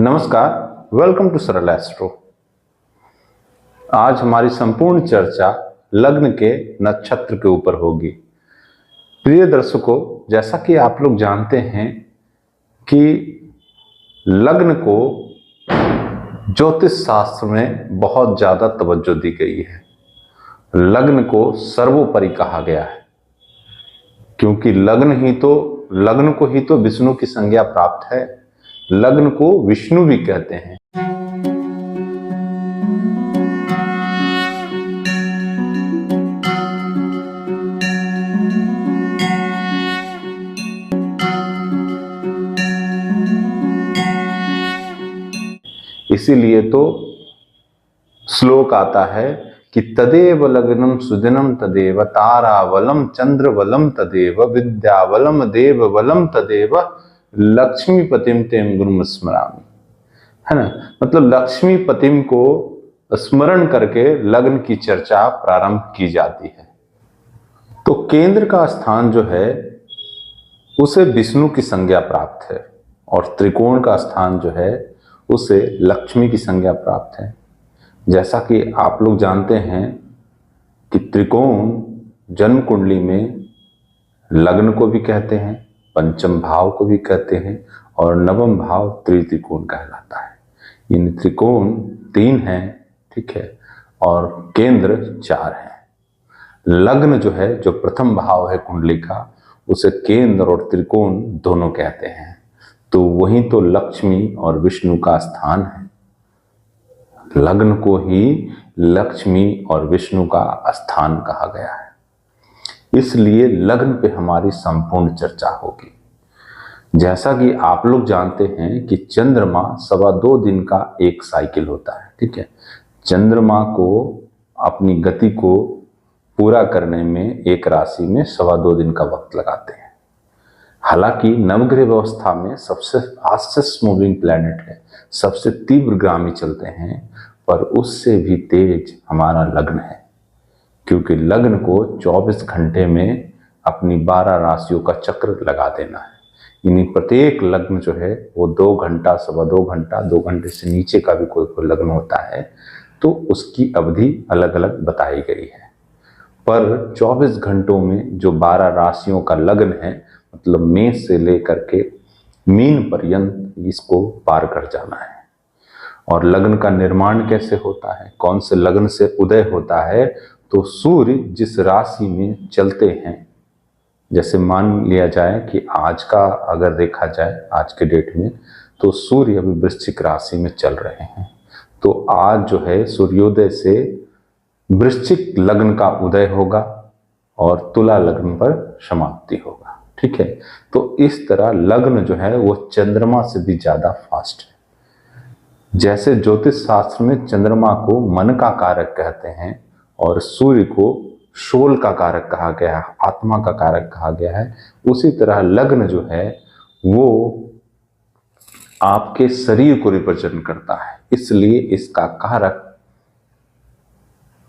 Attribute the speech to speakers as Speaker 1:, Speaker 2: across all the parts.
Speaker 1: नमस्कार, welcome to सरल astro. आज हमारी संपूर्ण चर्चा लग्न के नक्षत्र के ऊपर होगी। प्रिय दर्शकों, जैसा कि आप लोग जानते हैं कि लग्न को ज्योतिष शास्त्र में बहुत ज्यादा तवज्जो दी गई है। लग्न को सर्वोपरि कहा गया है, क्योंकि लग्न को ही तो विष्णु की संज्ञा प्राप्त है। लग्न को विष्णु भी कहते हैं। इसीलिए तो श्लोक आता है कि तदेव लग्नम सुदिनम तदेव तारावलम चंद्रवलम तदेव विद्यावलम देववलम तदेव लक्ष्मीपतिम तेम गुरुम स्मरामि, है ना। मतलब लक्ष्मीपतिम को स्मरण करके लग्न की चर्चा प्रारंभ की जाती है। तो केंद्र का स्थान जो है उसे विष्णु की संज्ञा प्राप्त है और त्रिकोण का स्थान जो है उसे लक्ष्मी की संज्ञा प्राप्त है। जैसा कि आप लोग जानते हैं कि त्रिकोण जन्म कुंडली में लग्न को भी कहते हैं, पंचम भाव को भी कहते हैं और नवम भाव त्रिकोण कहलाता है। इन त्रिकोण 3 हैं, ठीक है, और केंद्र 4 हैं। लग्न जो है, जो प्रथम भाव है कुंडली का, उसे केंद्र और त्रिकोण दोनों कहते हैं। तो वहीं तो लक्ष्मी और विष्णु का स्थान है। लग्न को ही लक्ष्मी और विष्णु का स्थान कहा गया है। इसलिए लग्न पे हमारी संपूर्ण चर्चा होगी। जैसा कि आप लोग जानते हैं कि चंद्रमा 2.25 दिन का एक साइकिल होता है, ठीक है। चंद्रमा को अपनी गति को पूरा करने में एक राशि में 2.25 दिन का वक्त लगाते हैं। हालांकि नवग्रह व्यवस्था में सबसे फास्टेस्ट मूविंग प्लैनेट है, सबसे तीव्रगामी चलते हैं, पर उससे भी तेज हमारा लग्न है, क्योंकि लग्न को 24 घंटे में अपनी 12 राशियों का चक्र लगा देना है। यानी प्रत्येक लग्न जो है वो 2 घंटा, 2.25 घंटा, 2 घंटे से नीचे का भी कोई लग्न होता है तो उसकी अवधि अलग अलग बताई गई है। पर 24 घंटों में जो 12 राशियों का लग्न है, मतलब मेष से लेकर के मीन पर्यंत इसको पार कर जाना है। और लग्न का निर्माण कैसे होता है, कौन से लग्न से उदय होता है, तो सूर्य जिस राशि में चलते हैं, जैसे मान लिया जाए कि आज का अगर देखा जाए आज के डेट में, तो सूर्य अभी वृश्चिक राशि में चल रहे हैं। तो आज जो है सूर्योदय से वृश्चिक लग्न का उदय होगा और तुला लग्न पर समाप्ति होगा, ठीक है। तो इस तरह लग्न जो है वो चंद्रमा से भी ज्यादा फास्ट है। जैसे ज्योतिष शास्त्र में चंद्रमा को मन का कारक कहते हैं और सूर्य को शोल का कारक कहा गया है, आत्मा का कारक कहा गया है, उसी तरह लग्न जो है वो आपके शरीर को रिप्रेजेंट करता है। इसलिए इसका कारक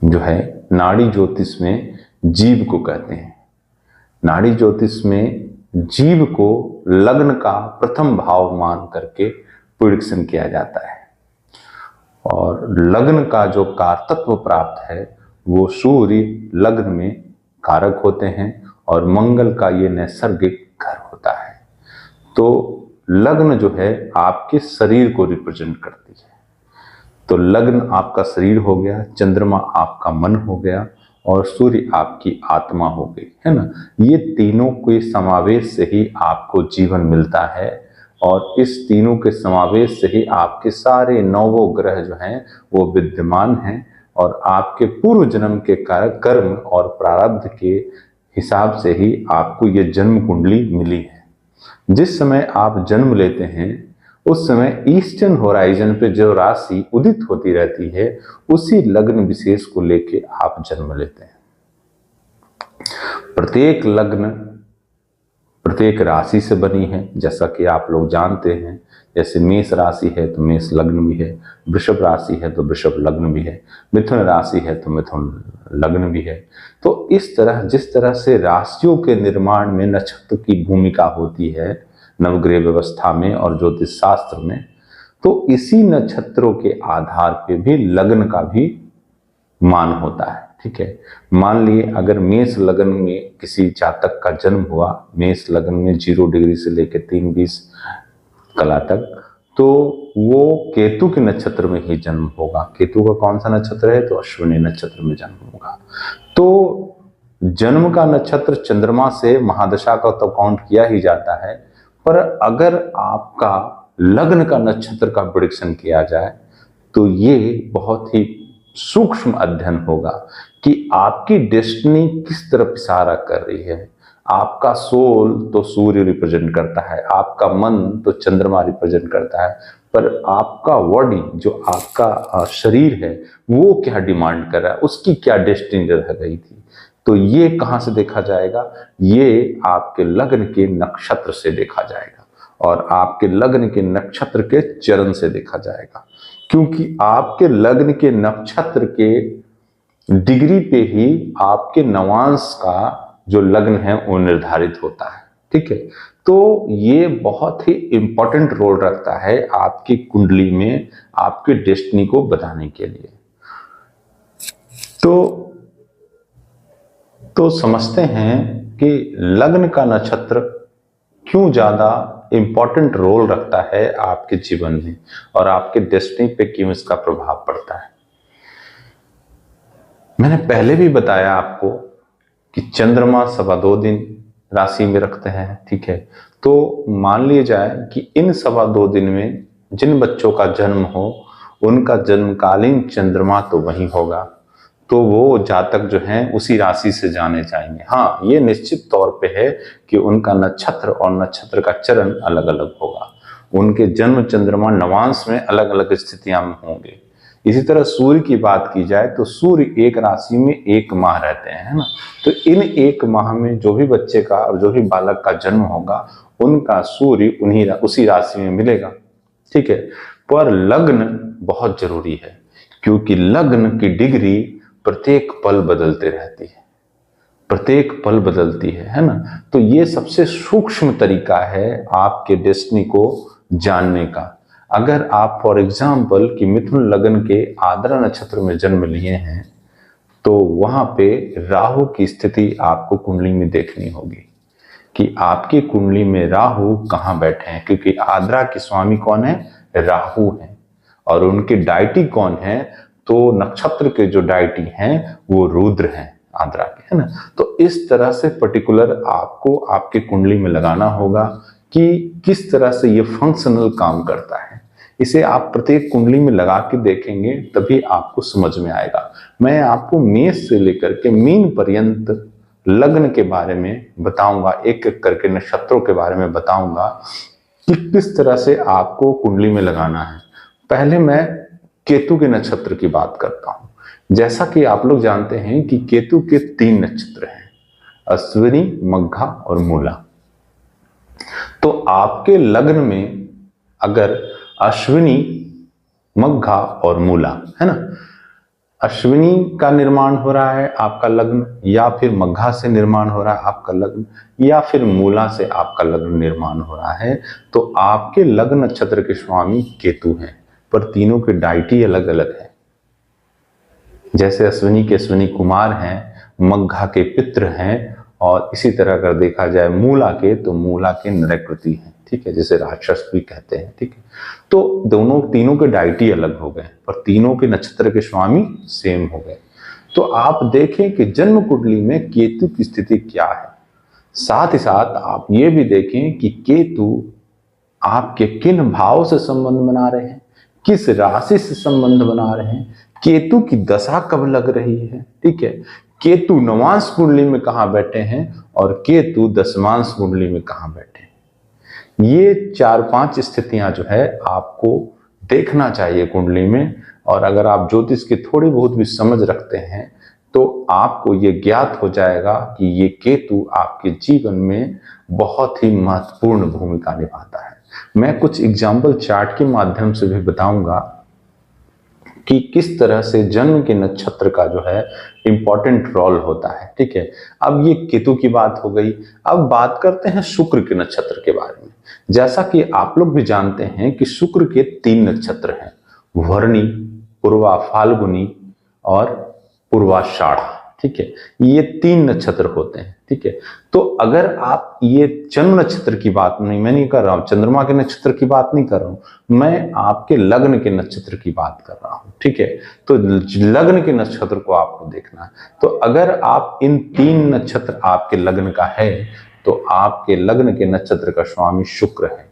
Speaker 1: जो है नाड़ी ज्योतिष में जीव को कहते हैं। नाड़ी ज्योतिष में जीव को लग्न का प्रथम भाव मान करके प्रेडिक्शन किया जाता है। और लग्न का जो कारतत्व प्राप्त है वो सूर्य लग्न में कारक होते हैं और मंगल का ये नैसर्गिक घर होता है। तो लग्न जो है आपके शरीर को रिप्रेजेंट करती है। तो लग्न आपका शरीर हो गया, चंद्रमा आपका मन हो गया और सूर्य आपकी आत्मा हो गई, है ना। ये तीनों के समावेश से ही आपको जीवन मिलता है और इस तीनों के समावेश से ही आपके सारे 9 ग्रह जो हैं वो विद्यमान हैं और आपके पूर्व जन्म के कर्म और प्रारब्ध के हिसाब से ही आपको ये जन्म कुंडली मिली है। जिस समय आप जन्म लेते हैं उस समय ईस्टर्न होराइजन पे जो राशि उदित होती रहती है उसी लग्न विशेष को लेके आप जन्म लेते हैं। प्रत्येक लग्न प्रत्येक राशि से बनी है, जैसा कि आप लोग जानते हैं। जैसे मेष राशि है तो मेष लग्न भी है, वृषभ राशि है तो वृषभ लग्न भी है, मिथुन राशि है तो मिथुन लग्न भी है। तो इस तरह जिस तरह से राशियों के निर्माण में नक्षत्र की भूमिका होती है नवग्रह व्यवस्था में और ज्योतिष शास्त्र में, तो इसी नक्षत्रों के आधार पे भी लग्न का भी मान होता है। ठीक है, मान लिए अगर मेष लग्न में किसी जातक का जन्म हुआ, मेष लग्न में 0 डिग्री से लेकर 3:20 कला तक, तो वो केतु के नक्षत्र में ही जन्म होगा। केतु का कौन सा नक्षत्र है? तो अश्विनी नक्षत्र में जन्म होगा। तो जन्म का नक्षत्र चंद्रमा से महादशा का तो काउंट किया ही जाता है, पर अगर आपका लग्न का नक्षत्र का प्रेडिक्शन किया जाए तो ये बहुत ही सूक्ष्म अध्ययन होगा कि आपकी डेस्टिनी किस तरफ इशारा कर रही है। आपका सोल तो सूर्य रिप्रेजेंट करता है, आपका मन तो चंद्रमा रिप्रेजेंट करता है, पर आपका बॉडी, जो आपका शरीर है, वो क्या डिमांड कर रहा है, उसकी क्या डेस्टिनी रह गई थी। तो ये कहां से देखा जाएगा? ये आपके लग्न के नक्षत्र से देखा जाएगा और आपके लग्न के नक्षत्र के चरण से देखा जाएगा, क्योंकि आपके लग्न के नक्षत्र के डिग्री पे ही आपके नवांश का जो लग्न है वो निर्धारित होता है। ठीक है, तो ये बहुत ही इंपॉर्टेंट रोल रखता है आपकी कुंडली में आपके डेस्टिनी को बताने के लिए। तो समझते हैं कि लग्न का नक्षत्र क्यों ज्यादा इंपॉर्टेंट रोल रखता है आपके जीवन में और आपके डेस्टिनी पे क्यों इसका प्रभाव पड़ता है। मैंने पहले भी बताया आपको कि चंद्रमा 2.25 दिन राशि में रखते हैं। ठीक है, तो मान लिया जाए कि इन 2.25 दिन में जिन बच्चों का जन्म हो उनका जन्मकालीन चंद्रमा तो वही होगा, तो वो जातक जो हैं उसी राशि से जाने जाएंगे। हाँ, ये निश्चित तौर पे है कि उनका नक्षत्र और नक्षत्र का चरण अलग अलग होगा, उनके जन्म चंद्रमा नवांश में अलग अलग स्थितियां में होंगे। इसी तरह सूर्य की बात की जाए तो सूर्य एक राशि में 1 माह रहते हैं, है ना। तो इन 1 माह में जो भी बच्चे का और जो भी बालक का जन्म होगा उनका सूर्य उसी राशि में मिलेगा। ठीक है, पर लग्न बहुत जरूरी है, क्योंकि लग्न की डिग्री प्रत्येक पल बदलते रहती है, प्रत्येक पल बदलती है ना। तो ये सबसे सूक्ष्म तरीका है आपके डेस्टिनी को जानने का। अगर आप फॉर एग्जाम्पल कि मिथुन लग्न के आर्द्रा नक्षत्र में जन्म लिए हैं तो वहां पे राहु की स्थिति आपको कुंडली में देखनी होगी कि आपकी कुंडली में राहु कहाँ बैठे हैं, क्योंकि आर्द्रा के स्वामी कौन है? राहु हैं, और उनके डायटी कौन है? तो नक्षत्र के जो डायटी हैं वो रुद्र हैं आर्द्रा के, है ना। तो इस तरह से पर्टिकुलर आपको आपके कुंडली में लगाना होगा कि किस तरह से ये फंक्शनल काम करता है। इसे आप प्रत्येक कुंडली में लगा के देखेंगे तभी आपको समझ में आएगा। मैं आपको मेष से लेकर के मीन पर्यंत लग्न के बारे में बताऊंगा, एक एक करके नक्षत्रों के बारे में बताऊंगा कि किस तरह से आपको कुंडली में लगाना है। पहले मैं केतु के नक्षत्र की बात करता हूं। जैसा कि आप लोग जानते हैं कि केतु के 3 नक्षत्र हैं, अश्विनी, मघा और मूला। तो आपके लग्न में अगर अश्विनी, मघा और मूला, है ना, अश्विनी का निर्माण हो रहा है आपका लग्न, या फिर मघा से निर्माण हो रहा है आपका लग्न, या फिर मूला से आपका लग्न निर्माण हो रहा है, तो आपके लग्न नक्षत्र के स्वामी केतु हैं, पर तीनों के डायटी अलग अलग है। जैसे अश्विनी के अश्विनी कुमार हैं, मघा के पितृ हैं, और इसी तरह अगर देखा जाए मूला के तो मूला के नरकृति हैं। ठीक है, जैसे राक्षस भी कहते हैं। ठीक है, तो तीनों के डायटी अलग हो गए, पर तीनों के नक्षत्र के स्वामी सेम हो गए। तो आप देखें कि जन्म कुंडली में केतु की स्थिति क्या है। साथ ही साथ आप ये भी देखें कि केतु आपके किन भाव से संबंध बना रहे हैं, किस राशि से संबंध बना रहे हैं, केतु की दशा कब लग रही है। ठीक है, केतु नवांश कुंडली में कहां बैठे हैं और केतु दशमांश कुंडली में कहां बैठे हैं। ये 4-5 स्थितियां जो है आपको देखना चाहिए कुंडली में, और अगर आप ज्योतिष की थोड़ी बहुत भी समझ रखते हैं तो आपको ये ज्ञात हो जाएगा कि ये केतु आपके जीवन में बहुत ही महत्वपूर्ण भूमिका निभाता है। मैं कुछ एग्जाम्पल चार्ट के माध्यम से भी बताऊंगा कि किस तरह से जन्म के नक्षत्र का जो है इंपॉर्टेंट रोल होता है। ठीक है, अब ये केतु की बात हो गई। अब बात करते हैं शुक्र के नक्षत्र के बारे में। जैसा कि आप लोग भी जानते हैं कि शुक्र के 3 नक्षत्र हैं, वर्णी, पूर्वा फाल्गुनी और पूर्वाषाढ़। ठीक है, ये 3 नक्षत्र होते हैं। ठीक है, तो अगर आप ये जन्म नक्षत्र की बात मैं नहीं कर रहा हूं, चंद्रमा के नक्षत्र की बात नहीं कर रहा हूं, मैं आपके लग्न के नक्षत्र की बात कर रहा हूं। ठीक है, तो लग्न के नक्षत्र को आपको देखना है। तो अगर आप इन 3 नक्षत्र आपके लग्न का है तो आपके लग्न के नक्षत्र का स्वामी शुक्र है।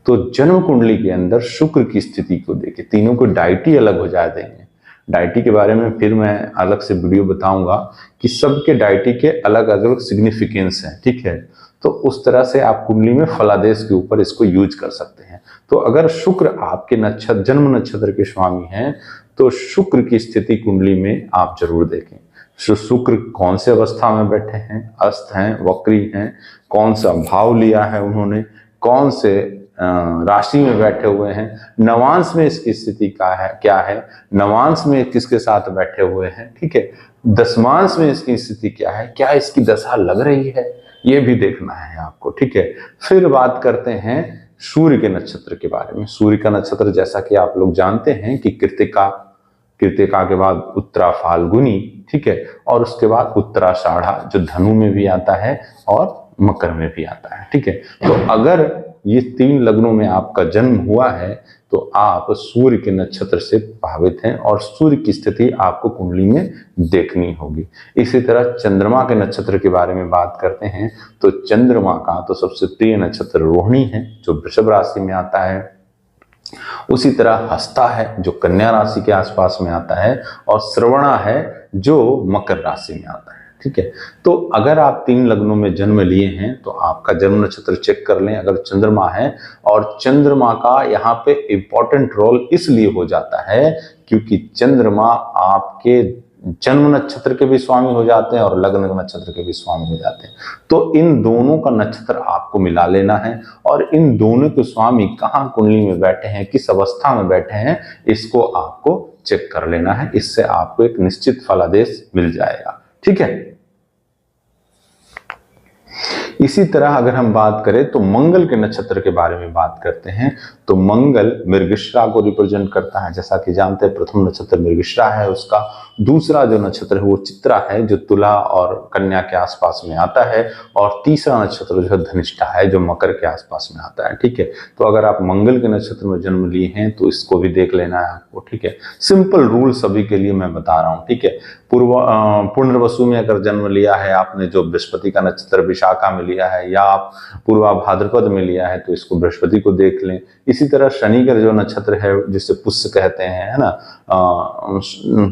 Speaker 1: तो जन्म कुंडली के अंदर शुक्र की स्थिति को देखें, तीनों को डाइटी अलग हो जाते हैं। डाइटी के बारे में फिर मैं अलग से वीडियो बताऊंगा कि सबके डाइटी के अलग अलग सिग्निफिकेंस हैं। ठीक है, तो उस तरह से आप कुंडली में फलादेश के ऊपर इसको यूज कर सकते हैं। तो अगर शुक्र आपके नक्षत्र जन्म नक्षत्र के स्वामी हैं तो शुक्र की स्थिति कुंडली में आप जरूर देखें। शुक्र कौन से अवस्था में बैठे हैं, अस्त हैं, वक्री हैं, कौन सा भाव लिया है उन्होंने, कौन से राशि में बैठे हुए हैं, नवांश में इसकी स्थिति क्या है, नवांश में किसके साथ बैठे हुए हैं। ठीक है, दशमांश में इसकी स्थिति क्या है, क्या इसकी दशा लग रही है, ये भी देखना है आपको। ठीक है, फिर बात करते हैं सूर्य के नक्षत्र के बारे में। सूर्य का नक्षत्र जैसा कि आप लोग जानते हैं कि कृत्तिका, कृत्तिका के बाद उत्तरा फाल्गुनी, ठीक है, और उसके बाद उत्तराषाढ़ा जो धनु में भी आता है और मकर में भी आता है। ठीक है, तो अगर ये 3 लग्नों में आपका जन्म हुआ है तो आप सूर्य के नक्षत्र से प्रभावित हैं और सूर्य की स्थिति आपको कुंडली में देखनी होगी। इसी तरह चंद्रमा के नक्षत्र के बारे में बात करते हैं तो चंद्रमा का तो सबसे प्रिय नक्षत्र रोहिणी है जो वृषभ राशि में आता है। उसी तरह हस्ता है जो कन्या राशि के आसपास में आता है और श्रवणा है जो मकर राशि में आता है। ठीक है, तो अगर आप 3 लग्नों में जन्म लिए हैं तो आपका जन्म नक्षत्र चेक कर लें अगर चंद्रमा है। और चंद्रमा का यहाँ पे इंपॉर्टेंट रोल इसलिए हो जाता है क्योंकि चंद्रमा आपके जन्म नक्षत्र के भी स्वामी हो जाते हैं और लग्न नक्षत्र के भी स्वामी हो जाते हैं। तो इन दोनों का नक्षत्र आपको मिला लेना है और इन दोनों के स्वामी कहाँ कुंडली में बैठे हैं, किस अवस्था में बैठे हैं, इसको आपको चेक कर लेना है। इससे आपको एक निश्चित फलादेश मिल जाएगा। ठीक है, इसी तरह अगर हम बात करें तो मंगल के नक्षत्र के बारे में बात करते हैं तो मंगल मृगशिरा को रिप्रेजेंट करता है। जैसा कि जानते हैं प्रथम नक्षत्र मृगशिरा है, उसका दूसरा जो नक्षत्र है वो चित्रा है जो तुला और कन्या के आसपास में आता है और तीसरा नक्षत्र जो है धनिष्ठा है जो मकर के आसपास में आता है। ठीक है, तो अगर आप मंगल के नक्षत्र में जन्म लिए हैं तो इसको भी देख लेना है आपको। ठीक है, सिंपल रूल सभी के लिए मैं बता रहा हूँ। ठीक है, पुनर्वसु में अगर जन्म लिया है आपने जो बृहस्पति का नक्षत्र विशाखा में लिया है या आप पूर्वा भाद्रपद में लिया है तो इसको बृहस्पति को देख लें। इसी तरह शनि का जो नक्षत्र है जिसे पुष्य कहते हैं, है ना,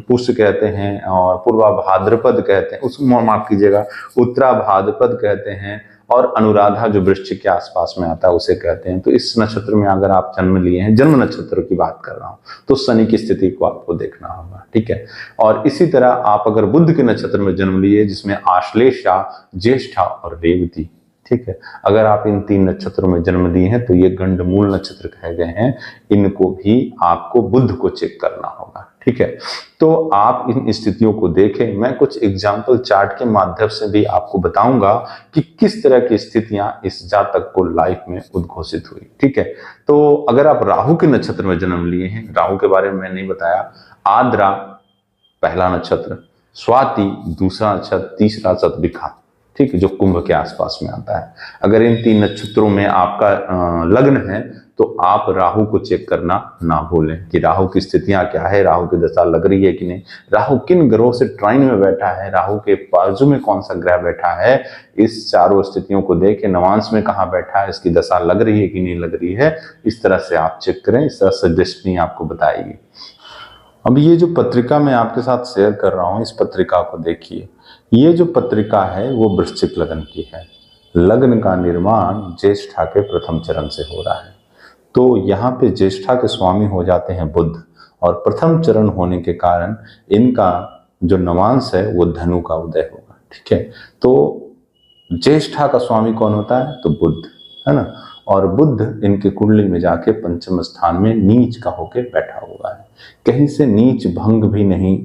Speaker 1: पुष्य कहते हैं और पूर्वा भाद्रपद कहते हैं, उसको माफ कीजिएगा उत्तरा भाद्रपद कहते हैं और अनुराधा जो वृश्चिक के आसपास में आता है उसे कहते हैं। तो इस नक्षत्र में अगर आप जन्म लिए हैं, जन्म नक्षत्र की बात कर रहा हूं, तो शनि की स्थिति को आपको देखना होगा। ठीक है, और इसी तरह आप अगर बुध के नक्षत्र में जन्म लिए जिसमें आश्लेषा, ज्येष्ठा और रेवती, ठीक है, अगर आप इन 3 नक्षत्रों में जन्म लिए हैं तो ये गंडमूल नक्षत्र कहे गए हैं, इनको भी आपको बुध को चेक करना होगा। ठीक है, तो आप इन स्थितियों को देखें। मैं कुछ एग्जाम्पल चार्ट के माध्यम से भी आपको बताऊंगा कि किस तरह की स्थितियां इस जातक को लाइफ में उद्घोषित हुई। ठीक है, तो अगर आप राहु के नक्षत्र में जन्म लिए हैं, राहु के बारे में मैंने नहीं बताया, आद्रा पहला नक्षत्र, स्वाति दूसरा नक्षत्र, तीसरा नक्षत्र विखा, ठीक है, जो कुंभ के आसपास में आता है। अगर इन 3 नक्षत्रों में आपका लग्न है तो आप राहु को चेक करना ना भूलें कि राहु की स्थितियां क्या है, राहु की दशा लग रही है कि नहीं, राहु किन ग्रहों से ट्राइन में बैठा है, राहु के बाजू में कौन सा ग्रह बैठा है, इस चारों स्थितियों को देखें। नवांश में कहाँ बैठा है, इसकी दशा लग रही है कि नहीं लग रही है, इस तरह से आप चेक करें। इस तरह से डेस्टिनी आपको बताएगी। अब ये जो पत्रिका मैं आपके साथ शेयर कर रहा हूँ, इस पत्रिका को देखिए। ये जो पत्रिका है वो वृश्चिक लग्न की है। लग्न का निर्माण ज्येष्ठा के प्रथम चरण से हो रहा है। तो यहाँ पे ज्येष्ठा के स्वामी हो जाते हैं बुध और प्रथम चरण होने के कारण इनका जो नवांश है वो धनु का उदय होगा। ठीक है, तो ज्येष्ठा का स्वामी कौन होता है, तो बुध, है ना, और बुध इनके कुंडली में जाके पंचम स्थान में नीच का होके बैठा हुआ है। कहीं से नीच भंग भी नहीं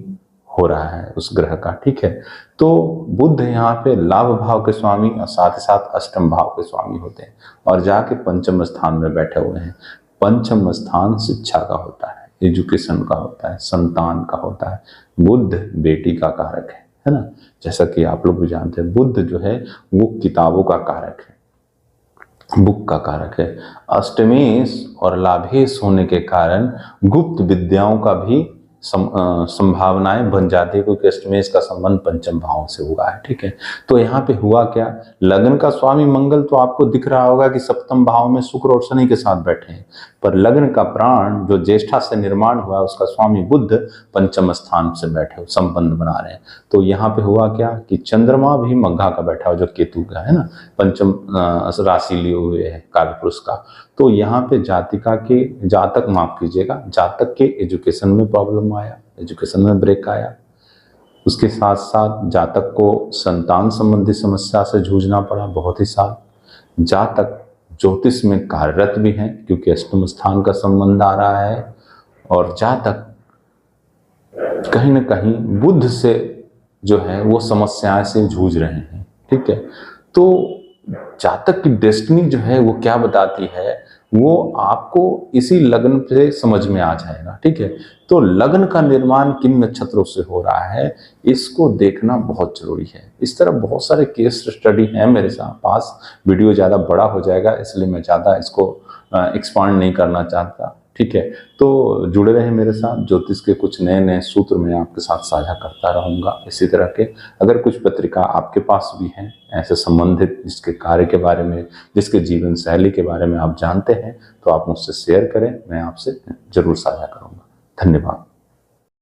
Speaker 1: हो रहा है उस ग्रह का, ठीक है। तो बुध यहाँ पे लाभ भाव के स्वामी और साथ ही साथ अष्टम भाव के स्वामी होते हैं और जाके पंचम स्थान में बैठे हुए हैं। पंचम स्थान शिक्षा का होता है, एजुकेशन का होता है, संतान का होता है। बुध बेटी का कारक है ना। जैसा कि आप लोग भी जानते हैं बुध जो है वो किताबों का कारक है, बुक का कारक है। अष्टमेश और लाभेश होने के कारण गुप्त विद्याओं का भी संभावनाएं बन जाती है, क्योंकि अष्टमेश का संबंध पंचम भाव से हुआ है, ठीक है। तो यहाँ पे हुआ क्या, लग्न का स्वामी मंगल तो आपको दिख रहा होगा कि सप्तम भाव में शुक्र और शनि के साथ बैठे हैं, पर लग्न का प्राण जो ज्येष्ठा से निर्माण हुआ उसका स्वामी बुध पंचम स्थान से बैठे संबंध बना रहे हैं। तो यहाँ पे हुआ क्या कि चंद्रमा भी मघा का बैठा हुआ जो केतु का है ना, पंचम राशि लिए हुए है कालपुरुष का। तो यहाँ पे जातक माफ कीजिएगा, जातक के एजुकेशन में प्रॉब्लम आया, एजुकेशन में ब्रेक आया। उसके साथ साथ जातक को संतान संबंधी समस्या से जूझना पड़ा बहुत ही साल। जातक ज्योतिष में कार्यरत भी हैं क्योंकि अष्टम स्थान का संबंध आ रहा है, और जातक कहीं न कहीं बुध से जो है वो समस्याएं से जूझ रहे हैं, ठीक है। तो जातक की डेस्टिनी जो है वो क्या बताती है वो आपको इसी लग्न से समझ में आ जाएगा, ठीक है। तो लग्न का निर्माण किन नक्षत्रों से हो रहा है इसको देखना बहुत जरूरी है। इस तरह बहुत सारे केस स्टडी हैं मेरे पास, वीडियो ज़्यादा बड़ा हो जाएगा इसलिए मैं ज़्यादा इसको एक्सपांड नहीं करना चाहता, ठीक है। तो जुड़े रहें मेरे साथ, ज्योतिष के कुछ नए नए सूत्र मैं आपके साथ साझा करता रहूँगा इसी तरह के। अगर कुछ पत्रिका आपके पास भी हैं ऐसे संबंधित जिसके कार्य के बारे में, जिसके जीवन शैली के बारे में आप जानते हैं तो आप मुझसे शेयर करें, मैं आपसे जरूर साझा करूँगा। धन्यवाद।